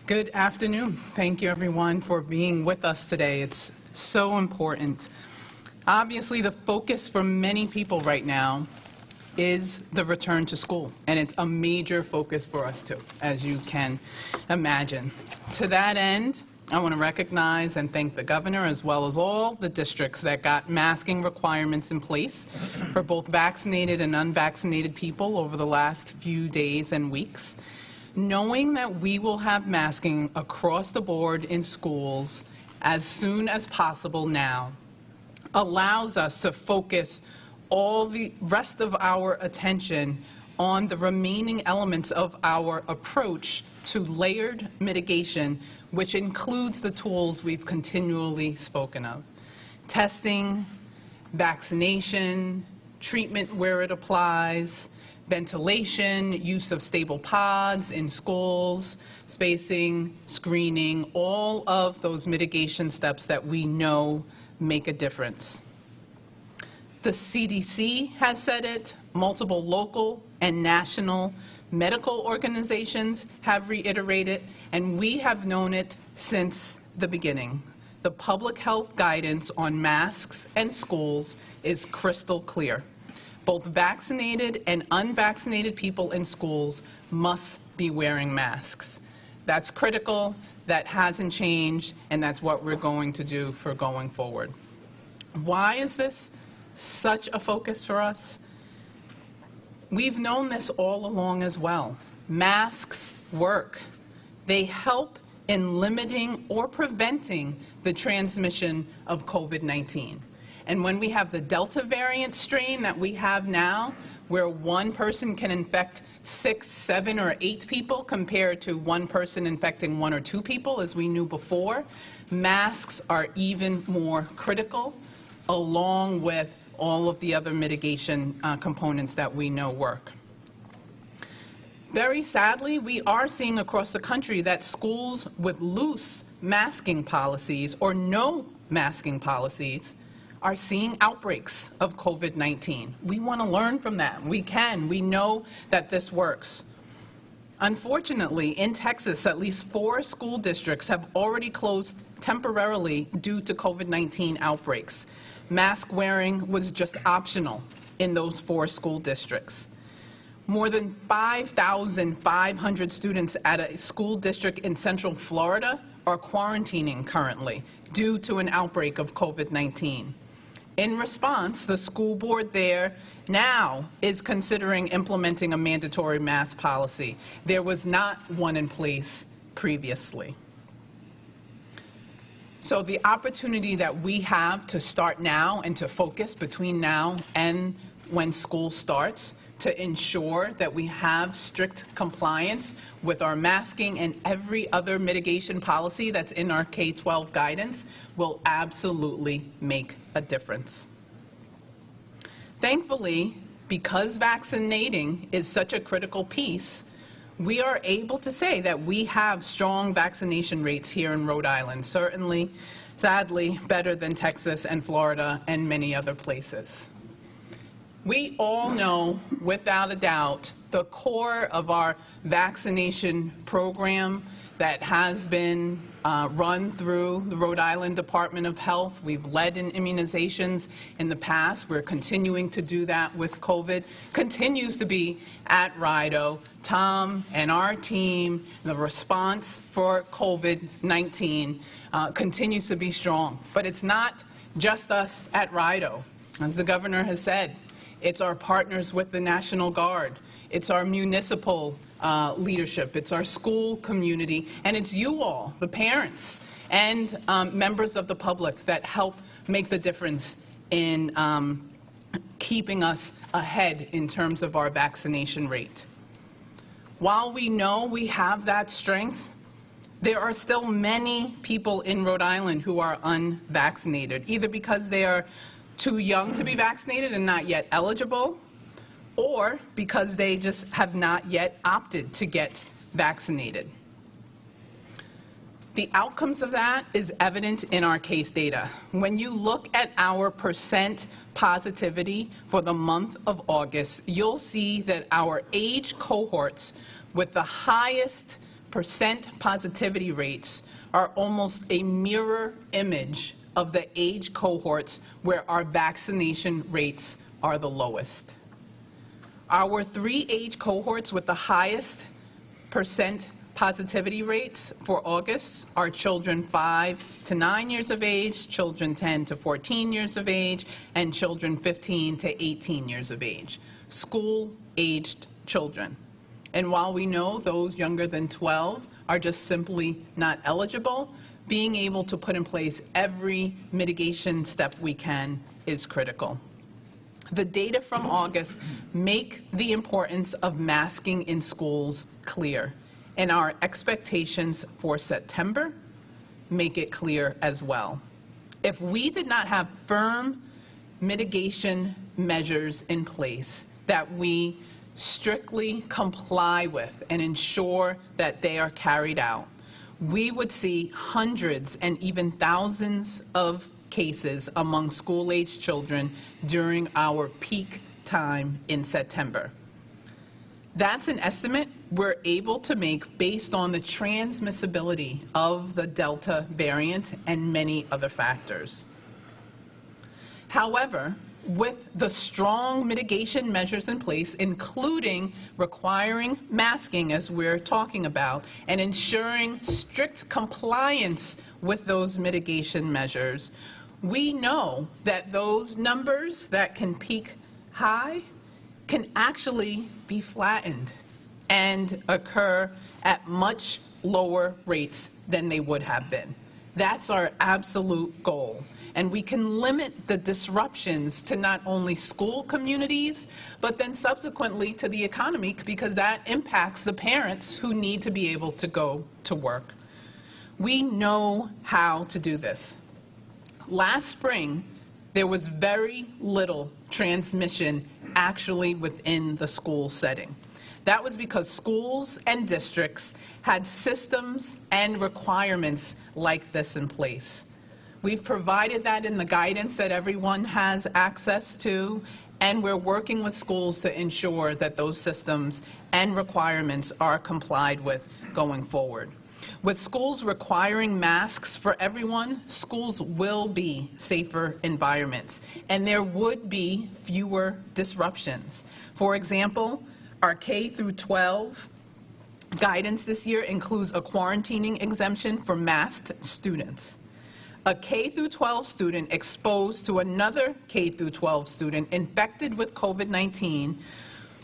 Good afternoon. Thank you, everyone, for being with us today. It's so important. Obviously, the focus for many people right now is the return to school, and it's a major focus for us too, as you can imagine. To that end, I want to recognize and thank the governor as well as all the districts that got masking requirements in place for both vaccinated and unvaccinated people over the last few days and weeks. Knowing that we will have masking across the board in schools as soon as possible now allows us to focus all the rest of our attention on the remaining elements of our approach to layered mitigation, which includes the tools we've continually spoken of: testing, vaccination, treatment where it applies, ventilation, use of stable pods in schools, spacing, screening, all of those mitigation steps that we know make a difference. The CDC has said it, multiple local and national medical organizations have reiterated, and we have known it since the beginning. The public health guidance on masks and schools is crystal clear. Both vaccinated and unvaccinated people in schools must be wearing masks. That's critical, that hasn't changed, and that's what we're going to do for going forward. Why is this such a focus for us? We've known this all along as well. Masks work. They help in limiting or preventing the transmission of COVID-19. And when we have the Delta variant strain that we have now, where one person can infect 6, 7, or 8 people compared to one person infecting 1 or 2 people, as we knew before, masks are even more critical, along with all of the other mitigation components that we know work. Very sadly, we are seeing across the country that schools with loose masking policies or no masking policies are seeing outbreaks of COVID-19. We want to learn from that. We can. We know that this works. Unfortunately, in Texas, at least 4 school districts have already closed temporarily due to COVID-19 outbreaks. Mask wearing was just optional in those 4 school districts. More than 5,500 students at a school district in Central Florida are quarantining currently due to an outbreak of COVID-19. In response, the school board there now is considering implementing a mandatory mask policy. There was not one in place previously. So the opportunity that we have to start now and to focus between now and when school starts to ensure that we have strict compliance with our masking and every other mitigation policy that's in our K-12 guidance will absolutely make a difference. Thankfully, because vaccinating is such a critical piece, we are able to say that we have strong vaccination rates here in Rhode Island, certainly, sadly, better than Texas and Florida and many other places. We all know, without a doubt, the core of our vaccination program that has been run through the Rhode Island Department of Health. We've led in immunizations in the past. We're continuing to do that with COVID. Continues to be at RIDO. Tom and our team, the response for COVID-19 continues to be strong. But it's not just us at RIDO. As the governor has said, it's our partners with the National Guard. It's our municipal leadership. It's our school community. And it's you all, the parents and members of the public, that help make the difference in keeping us ahead in terms of our vaccination rate. While we know we have that strength, there are still many people in Rhode Island who are unvaccinated, either because they are too young to be vaccinated and not yet eligible, or because they just have not yet opted to get vaccinated. The outcomes of that is evident in our case data. When you look at our percent positivity for the month of August, you'll see that our age cohorts with the highest percent positivity rates are almost a mirror image of the age cohorts where our vaccination rates are the lowest. Our 3 age cohorts with the highest percent positivity rates for August are children 5 to 9 years of age, children 10 to 14 years of age, and children 15 to 18 years of age, school-aged children. And while we know those younger than 12 are just simply not eligible, being able to put in place every mitigation step we can is critical. The data from August make the importance of masking in schools clear, and our expectations for September make it clear as well. If we did not have firm mitigation measures in place that we strictly comply with and ensure that they are carried out, we would see hundreds and even thousands of cases among school-aged children during our peak time in September. That's an estimate we're able to make based on the transmissibility of the Delta variant and many other factors. However, with the strong mitigation measures in place, including requiring masking, as we're talking about, and ensuring strict compliance with those mitigation measures, we know that those numbers that can peak high can actually be flattened and occur at much lower rates than they would have been. That's our absolute goal. And we can limit the disruptions to not only school communities, but then subsequently to the economy, because that impacts the parents who need to be able to go to work. We know how to do this. Last spring, there was very little transmission actually within the school setting. That was because schools and districts had systems and requirements like this in place. We've provided that in the guidance that everyone has access to, and we're working with schools to ensure that those systems and requirements are complied with going forward. With schools requiring masks for everyone, schools will be safer environments, and there would be fewer disruptions. For example, our K through 12 guidance this year includes a quarantining exemption for masked students. A K through 12 student exposed to another K through 12 student infected with COVID-19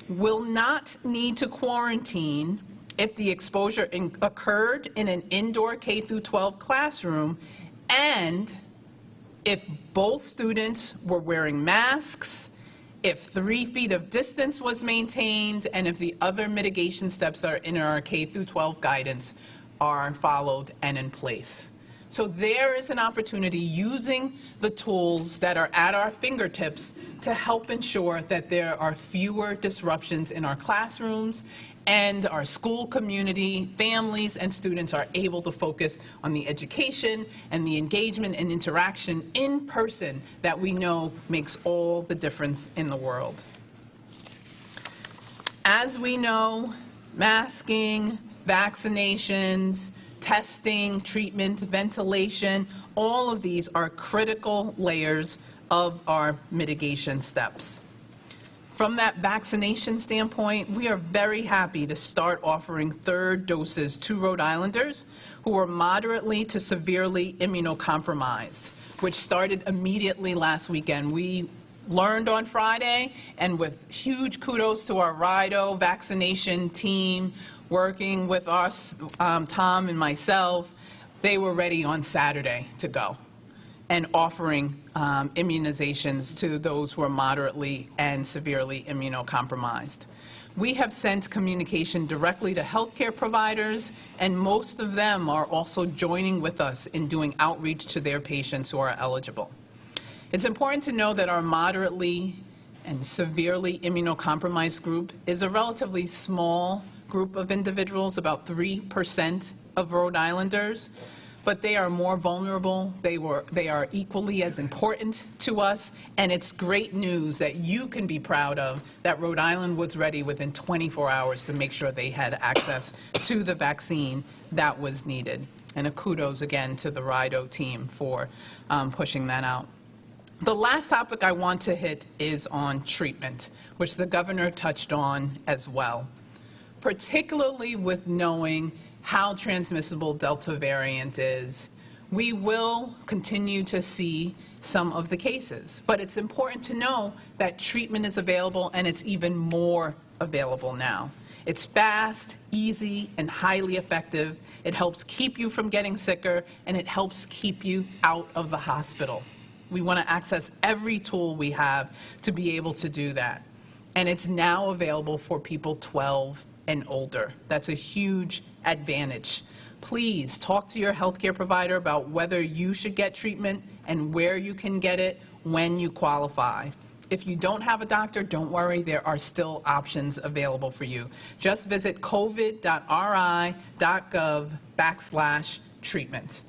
will not need to quarantine if the exposure occurred in an indoor K through 12 classroom, and if both students were wearing masks, if 3 feet of distance was maintained, and if the other mitigation steps are in our K through 12 guidance are followed and in place. So there is an opportunity using the tools that are at our fingertips to help ensure that there are fewer disruptions in our classrooms, and our school community, families, and students are able to focus on the education and the engagement and interaction in person that we know makes all the difference in the world. As we know, masking, vaccinations, testing, treatment, ventilation, all of these are critical layers of our mitigation steps. From that vaccination standpoint, we are very happy to start offering third doses to Rhode Islanders who are moderately to severely immunocompromised, which started immediately last weekend. We learned on Friday, and with huge kudos to our RIDO vaccination team, working with us, Tom and myself, they were ready on Saturday to go and offering immunizations to those who are moderately and severely immunocompromised. We have sent communication directly to healthcare providers, and most of them are also joining with us in doing outreach to their patients who are eligible. It's important to know that our moderately and severely immunocompromised group is a relatively small group of individuals, about 3% of Rhode Islanders. but they are more vulnerable. They are equally as important to us, and it's great news that you can be proud of that Rhode Island was ready within 24 hours to make sure they had access to the vaccine that was needed. And a kudos again to the RIDO team for pushing that out. The last topic I want to hit is on treatment, which the governor touched on as well, particularly with knowing how transmissible Delta variant is. We will continue to see some of the cases, but it's important to know that treatment is available, and it's even more available now. It's fast, easy, and highly effective. It helps keep you from getting sicker, and it helps keep you out of the hospital. We want to access every tool we have to be able to do that. And it's now available for people 12 and older. That's a huge advantage. Please talk to your healthcare provider about whether you should get treatment and where you can get it when you qualify. If you don't have a doctor, don't worry, there are still options available for you. Just visit covid.ri.gov/treatment.